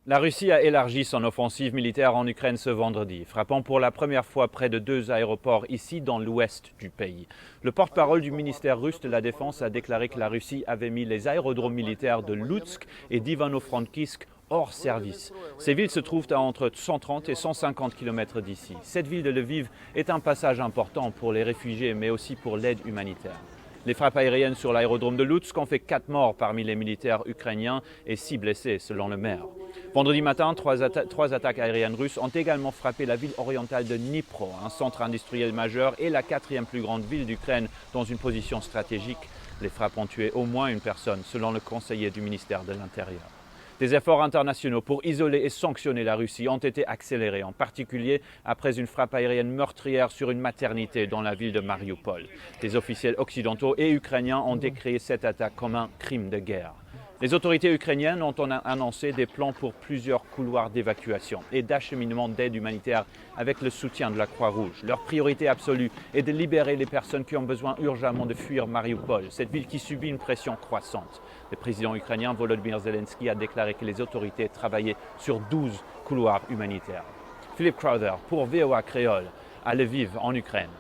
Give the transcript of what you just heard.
La Russie a élargi son offensive militaire en Ukraine ce vendredi, frappant pour la première fois près de 2 aéroports ici dans l'ouest du pays. Le porte-parole du ministère russe de la Défense a déclaré que la Russie avait mis les aérodromes militaires de Loutsk et d'Ivano-Frankivsk hors service. Ces villes se trouvent à entre 130 et 150 km d'ici. Cette ville de Lviv est un passage important pour les réfugiés, mais aussi pour l'aide humanitaire. Les frappes aériennes sur l'aérodrome de Loutsk ont fait 4 morts parmi les militaires ukrainiens et 6 blessés, selon le maire. Vendredi matin, trois attaques aériennes russes ont également frappé la ville orientale de Dnipro, un centre industriel majeur et la 4e plus grande ville d'Ukraine dans une position stratégique. Les frappes ont tué au moins une personne, selon le conseiller du ministère de l'Intérieur. Des efforts internationaux pour isoler et sanctionner la Russie ont été accélérés, en particulier après une frappe aérienne meurtrière sur une maternité dans la ville de Mariupol. Des officiels occidentaux et ukrainiens ont décrit cette attaque comme un crime de guerre. Les autorités ukrainiennes ont annoncé des plans pour plusieurs couloirs d'évacuation et d'acheminement d'aide humanitaire avec le soutien de la Croix-Rouge. Leur priorité absolue est de libérer les personnes qui ont besoin urgemment de fuir Mariupol, cette ville qui subit une pression croissante. Le président ukrainien Volodymyr Zelensky a déclaré que les autorités travaillaient sur 12 couloirs humanitaires. Philippe Crowther pour VOA Créole à Lviv en Ukraine.